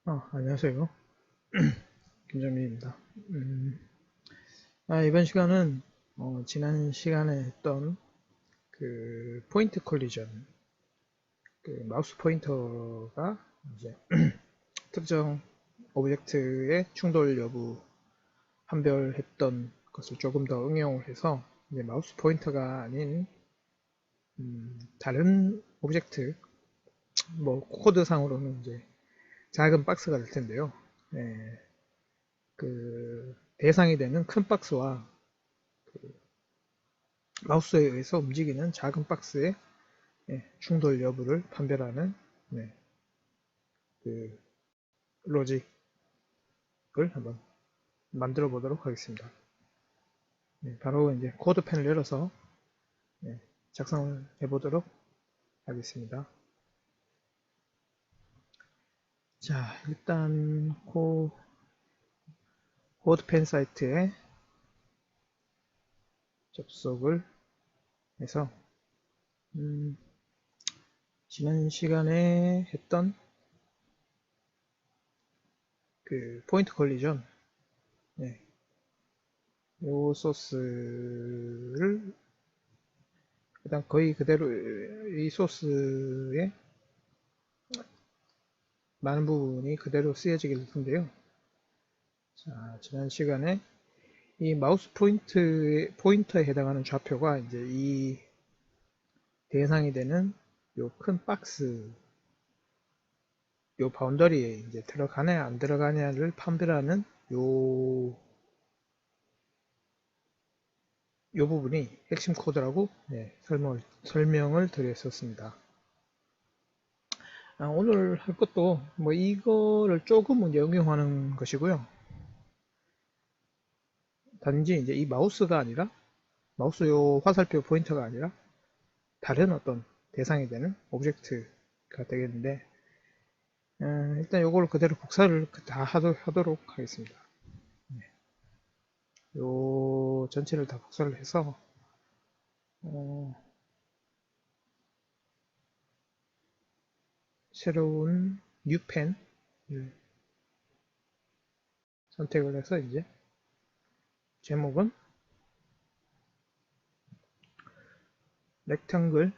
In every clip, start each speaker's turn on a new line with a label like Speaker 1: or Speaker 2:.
Speaker 1: 안녕하세요. 김정민입니다. 이번 시간은 지난 시간에 했던 그 포인트 콜리전, 그 마우스 포인터가 이제 특정 오브젝트의 충돌 여부 판별했던 것을 조금 더 응용을 해서 이제 마우스 포인터가 아닌 다른 오브젝트, 뭐 코드상으로는 이제 작은 박스가 될 텐데요. 예, 그 대상이 되는 큰 박스와 마우스에 의해서 움직이는 작은 박스의 충돌 여부를 판별하는 네, 그 로직을 한번 만들어 보도록 하겠습니다. 네, 바로 이제 코드펜을 열어서 작성을 해보도록 하겠습니다. 자, 일단 코드펜 사이트에 접속을 해서 지난 시간에 했던 그 포인트 컬리전 요 소스를 일단 거의 그대로 이 소스의 많은 부분이 그대로 쓰여지게 될 텐데요. 자, 지난 시간에 이 마우스 포인터에 해당하는 좌표가 이제 이 대상이 되는 요 큰 박스, 요 바운더리에 이제 들어가냐 안 들어가냐를 판별하는 요 부분이 핵심 코드라고 설명을 드렸었습니다. 오늘 할 것도 뭐 이거를 조금 이제 응용하는 것이고요. 단지 이제 이 마우스가 아니라 마우스 요 화살표 포인터가 아니라 다른 어떤 대상이 되는 오브젝트가 되겠는데 일단 요걸 그대로 복사를 다 하도록 하겠습니다. 요 전체를 다 복사를 해서 새로운 뉴펜 선택을 해서 이제 제목은 렉탱글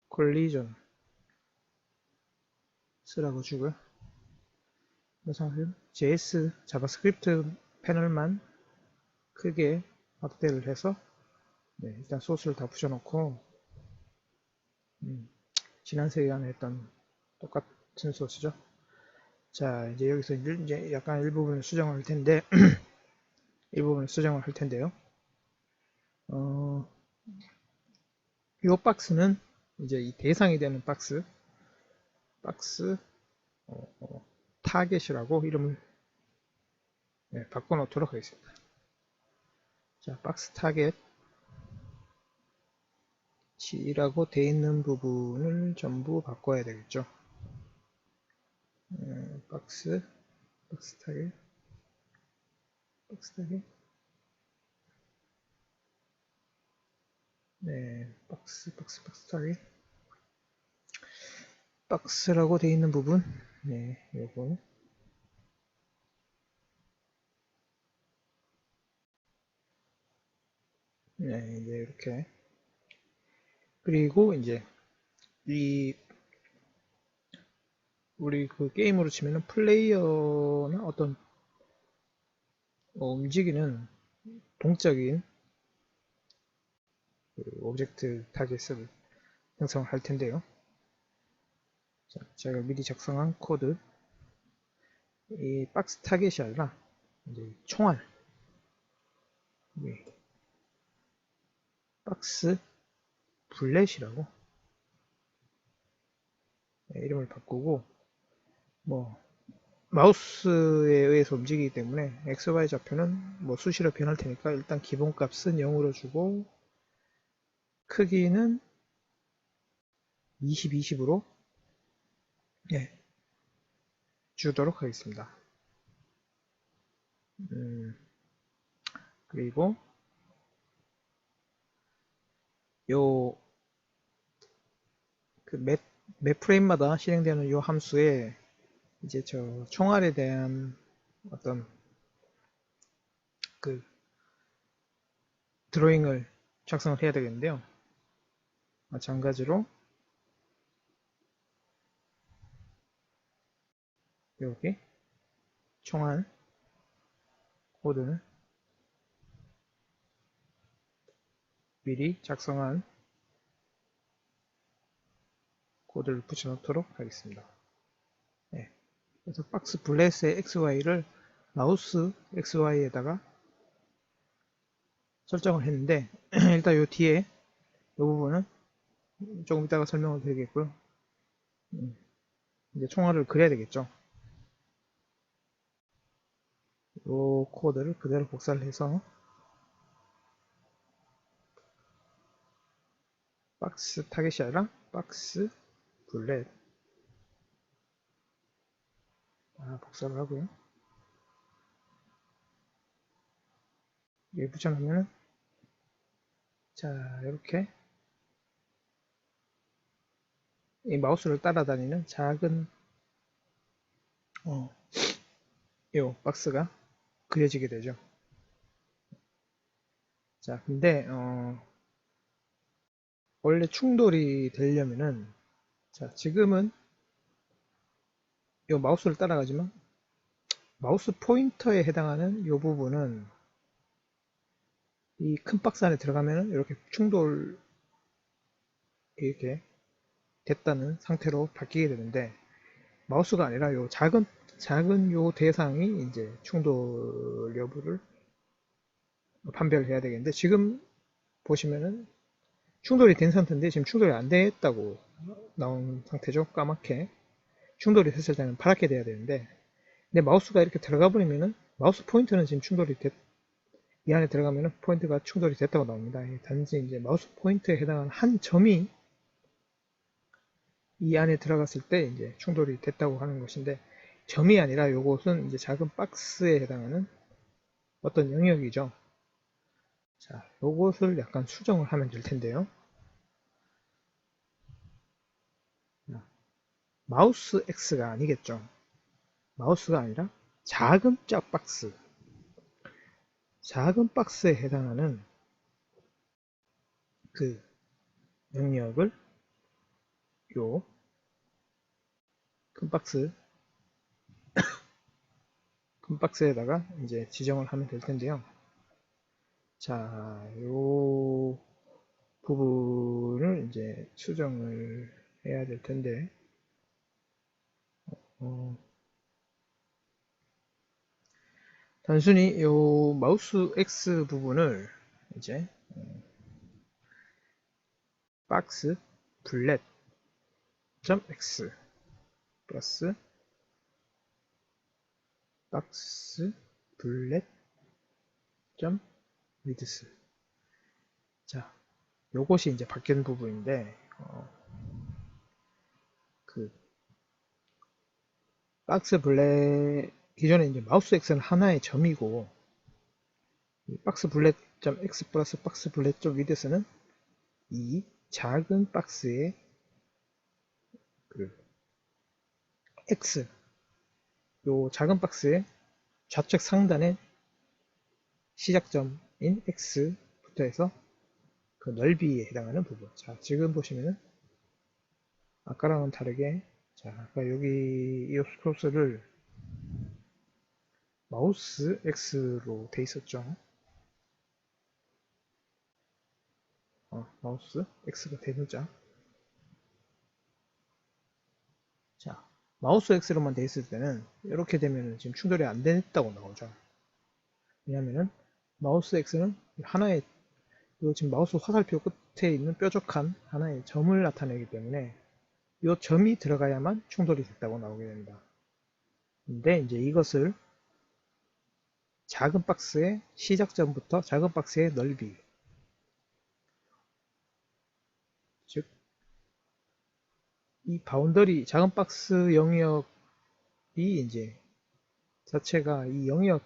Speaker 1: 콜리전 쓰라고 주고요. JS 자바스크립트 패널만 크게 확대를 해서 일단 소스를 다 붙여놓고 지난 시간에 했던 똑같은 소스죠. 자, 이제 여기서 이제 약간 일부분을 수정을 할 텐데 일부분을 수정을 할 텐데요. 이 박스는 이제 이 대상이 되는 박스 타겟이라고 이름을 바꿔놓도록 하겠습니다. 자, 박스 타겟 G라고 되어 있는 부분을 전부 바꿔야 되겠죠. 박스 타겟 박스 타겟 박스라고 되어 있는 부분 요거 이제 이렇게 그리고 이제 우리 그 게임으로 치면은 플레이어나 어떤 움직이는 동적인 그 오브젝트 타겟을 형성을 할 텐데요. 자, 제가 미리 작성한 코드 이 박스 타겟이 아니라 이제 총알 박스 블렛이라고 이름을 바꾸고 뭐 마우스에 의해서 움직이기 때문에 XY 좌표는 뭐 수시로 변할 테니까 일단 기본값은 0으로 주고 크기는 20, 20으로 주도록 하겠습니다. 그리고 요 그 매 프레임마다 실행되는 이 함수에 이제 저 총알에 대한 어떤 그 드로잉을 작성을 해야 되겠는데요. 마찬가지로 여기 총알 코드를 미리 작성한 코드를 붙여놓도록 하겠습니다. 네. 그래서 박스 블렛의 XY를 마우스 XY에다가 설정을 했는데 일단 요 뒤에 이 부분은 조금 이따가 설명을 드리겠고요. 이제 총알을 그려야 되겠죠. 요 코드를 그대로 복사를 해서 박스 타겟이 아니라 박스 블렛 복사를 하고요. 여기 붙여놓으면 자 이렇게 이 마우스를 따라다니는 작은 요 박스가 그려지게 되죠. 자 근데 원래 충돌이 되려면은 자 지금은 요 마우스를 따라가지만 마우스 포인터에 해당하는 이 부분은 이 큰 박스 안에 들어가면 이렇게 충돌 이렇게 됐다는 상태로 바뀌게 되는데 마우스가 아니라 요 작은 요 대상이 이제 충돌 여부를 판별해야 되겠는데 지금 보시면은 충돌이 된 상태인데 지금 충돌이 안 됐다고 나온 상태죠. 까맣게 충돌이 됐을 때는 파랗게 돼야 되는데 근데 마우스가 이렇게 들어가 버리면은 마우스 포인터는 지금 이 안에 들어가면은 포인트가 충돌이 됐다고 나옵니다. 단지 이제 마우스 포인터에 해당하는 한 점이 이 안에 들어갔을 때 이제 충돌이 됐다고 하는 것인데 점이 아니라 요것은 이제 작은 박스에 해당하는 어떤 영역이죠. 자, 요것을 약간 수정을 하면 될 텐데요. 마우스 X가 아니겠죠. 마우스가 아니라 작은 짝 박스. 작은 박스에 해당하는 그 영역을 요 큰 박스에다가 이제 지정을 하면 될 텐데요. 자, 요 부분을 이제 수정을 해야 될 텐데, 단순히 요 마우스 X 부분을 이제 박스 블렛 x 플러스 박스 블렛 width 자, 요것이 이제 바뀐 부분인데 그 박스 블렛 기존에 이제 마우스 X는 하나의 점이고 박스 블렛 x 플러스 박스 블렛 width는 이 작은 박스의 그 X 요 작은 박스의 좌측 상단의 시작점인 X부터 해서 그 넓이에 해당하는 부분. 자, 지금 보시면은 아까랑은 다르게 자, 아까 여기 이 소스를 마우스 X로 돼 있었죠. 마우스 X가 되누자. 자, 마우스 X로만 돼 있을 때는 이렇게 되면 지금 충돌이 안 됐다고 나오죠. 왜냐면은 마우스 X는 하나의 지금 마우스 화살표 끝에 있는 뾰족한 하나의 점을 나타내기 때문에 이 점이 들어가야만 충돌이 됐다고 나오게 됩니다. 근데 이제 이것을 작은 박스의 시작점부터 작은 박스의 넓이 즉 이 바운더리 작은 박스 영역이 이제 자체가 이 영역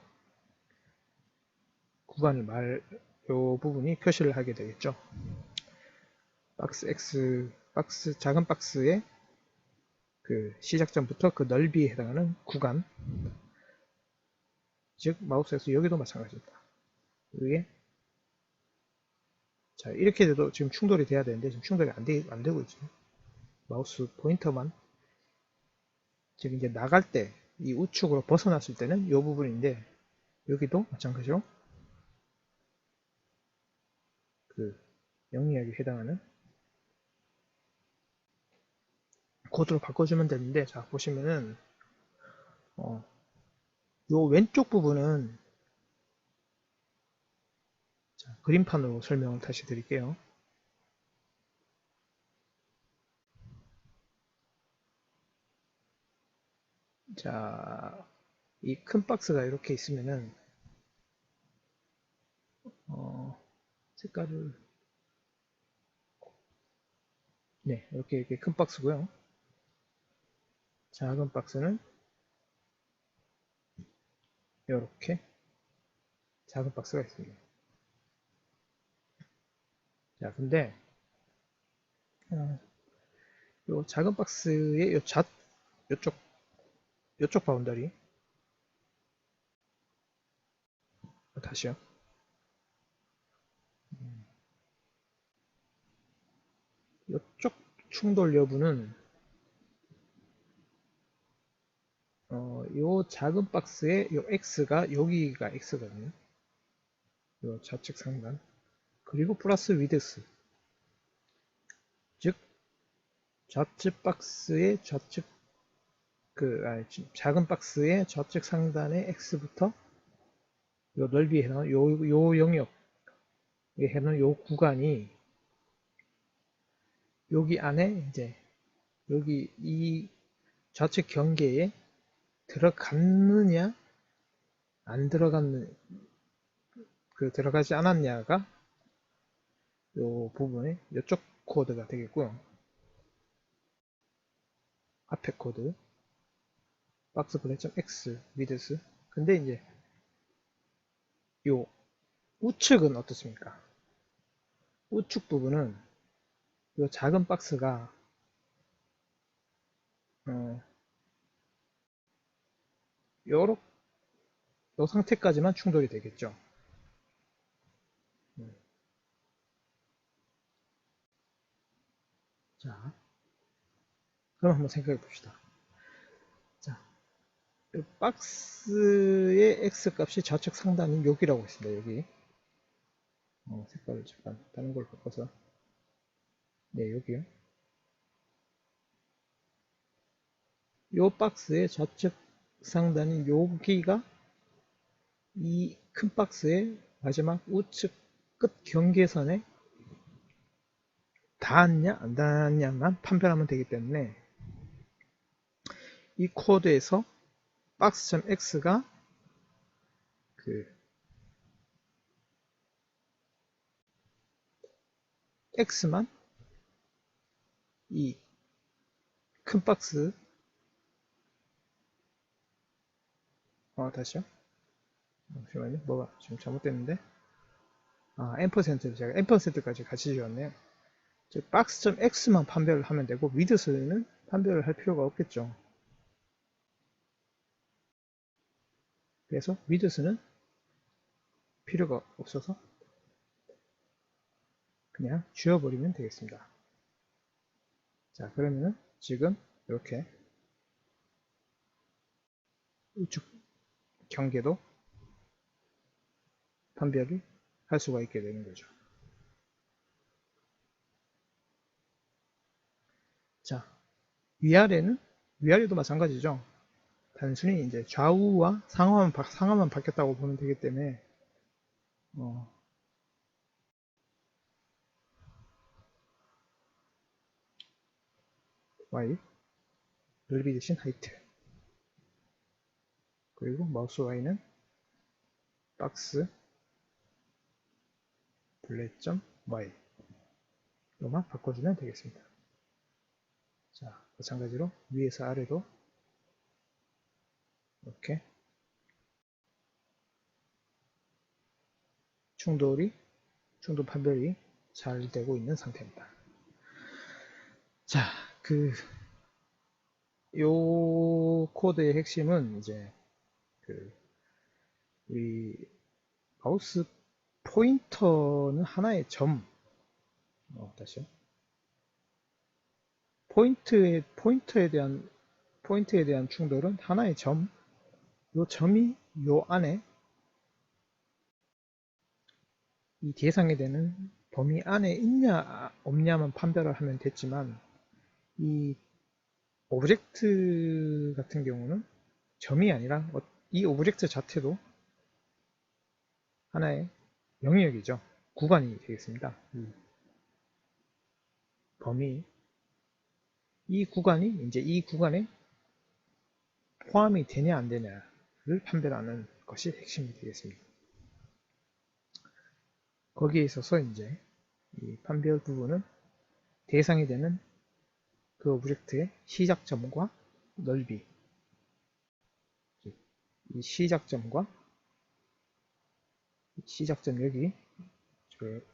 Speaker 1: 구간을 요 부분이 표시를 하게 되겠죠. 박스 X 작은 박스의 그 시작점부터 그 넓이에 해당하는 구간, 즉 마우스에서 여기도 마찬가지입니다. 여기에 자 이렇게 돼도 지금 충돌이 돼야 되는데 지금 충돌이 안 되고 있죠. 마우스 포인터만 지금 이제 나갈 때 이 우측으로 벗어났을 때는 이 부분인데 여기도 마찬가지로 그 영리하게 해당하는 코드로 바꿔주면 되는데 자 보시면은 요 왼쪽 부분은 자, 그림판으로 설명을 다시 드릴게요. 자, 이 큰 박스가 이렇게 있으면은 색깔을 네 이렇게 큰 박스고요. 작은 박스는 이렇게 작은 박스가 있습니다. 자, 근데 요 작은 박스의 요쪽 바운더리 다시요. 요쪽 충돌 여부는 요 작은 박스의 요 X가 여기가 X거든요. 요 좌측 상단 그리고 플러스 위드스 즉 좌측 박스의 좌측 작은 박스의 좌측 상단의 X부터 요 넓이에 해당하는 요 영역에 해당하는 요 구간이 여기 안에 이제 여기 이 좌측 경계에 들어갔느냐 안 들어갔느 들어가지 않았냐가 요 부분에 요쪽 코드가 되겠고요. 앞에 코드 박스 블랙점 X 위드스 근데 이제 요 우측은 어떻습니까? 우측 부분은 요 작은 박스가 요 상태까지만 충돌이 되겠죠. 자, 그럼 한번 생각해 봅시다. 자, 이 박스의 X 값이 좌측 상단인 여기라고 했습니다. 여기. 색깔을 잠깐 다른 걸 바꿔서. 네, 여기요. 요 박스의 좌측 상단인 여기가 이 큰 박스의 마지막 우측 끝 경계선에 닿았냐 안 닿았냐만 판별하면 되기 때문에 이 코드에서 박스.x가 그 x만 이 큰 박스 다시요. 잠시만요. 뭐가 지금 잘못됐는데 앰퍼센트 제가 앰퍼센트까지 같이 지웠네요. 즉 박스.x만 판별을 하면 되고 위드스는 판별을 할 필요가 없겠죠. 그래서 위드스는 필요가 없어서 그냥 지워버리면 되겠습니다. 자, 그러면 지금 이렇게 우측 경계도 판별을 할 수가 있게 되는 거죠. 자, 위아래도 마찬가지죠. 단순히 이제 좌우와 상하만 바뀌었다고 보면 되기 때문에 Y 넓이 대신 하이트 그리고 마우스 Y는 박스 블랙점 Y 로만 바꿔주면 되겠습니다. 자, 마찬가지로 위에서 아래로 이렇게 충돌 판별이 잘 되고 있는 상태입니다. 자, 요 코드의 핵심은 이제 그 우리 마우스 포인터는 하나의 점, 다시요. 포인트에 대한 충돌은 하나의 점, 요 점이 요 안에 이 대상이 되는 범위 안에 있냐 없냐만 판별을 하면 됐지만, 이 오브젝트 같은 경우는 점이 아니라 이 오브젝트 자체도 하나의 영역이죠. 구간이 되겠습니다. 범위, 이 구간이 이제 이 구간에 포함이 되냐 안 되냐를 판별하는 것이 핵심이 되겠습니다. 거기에 있어서 이제 이 판별 부분은 대상이 되는 그 오브젝트의 시작점과 넓이, 이 시작점과 시작점 여기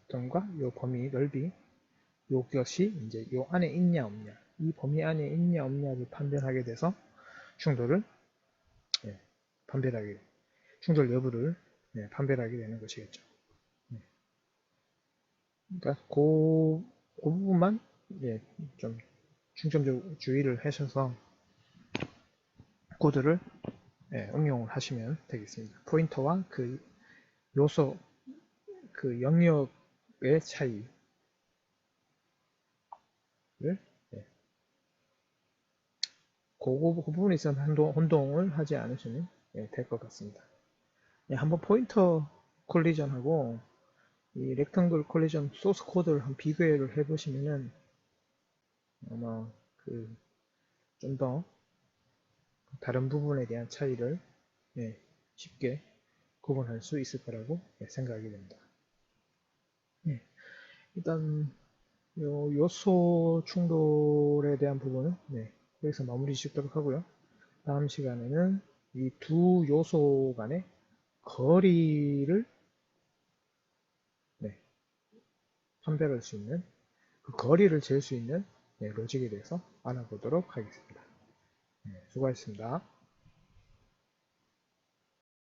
Speaker 1: 점과 요 범위 넓이, 요것이 이제 요 안에 있냐 없냐, 이 범위 안에 있냐 없냐를 판별하게 돼서 충돌을 판별하게, 충돌 여부를 판별하게 되는 것이겠죠. 그러니까 그 부분만 좀 중점적으로 주의를 하셔서 코드를 응용을 하시면 되겠습니다. 포인터와 그 요소, 그 영역의 차이를 그 부분에 있어서 혼동을 하지 않으시면 될 것 같습니다. 한번 포인터 콜리전하고 이 렉탱글 콜리전 소스 코드를 한번 비교를 해보시면은 아마 좀 더 다른 부분에 대한 차이를 쉽게 구분할 수 있을 거라고 생각이 됩니다. 일단 요소 충돌에 대한 부분은 여기서 마무리 짓도록 하고요. 다음 시간에는 이 두 요소 간의 거리를 판별할 수 있는, 그 거리를 잴 수 있는 로직에 대해서 알아보도록 하겠습니다. 수고하셨습니다.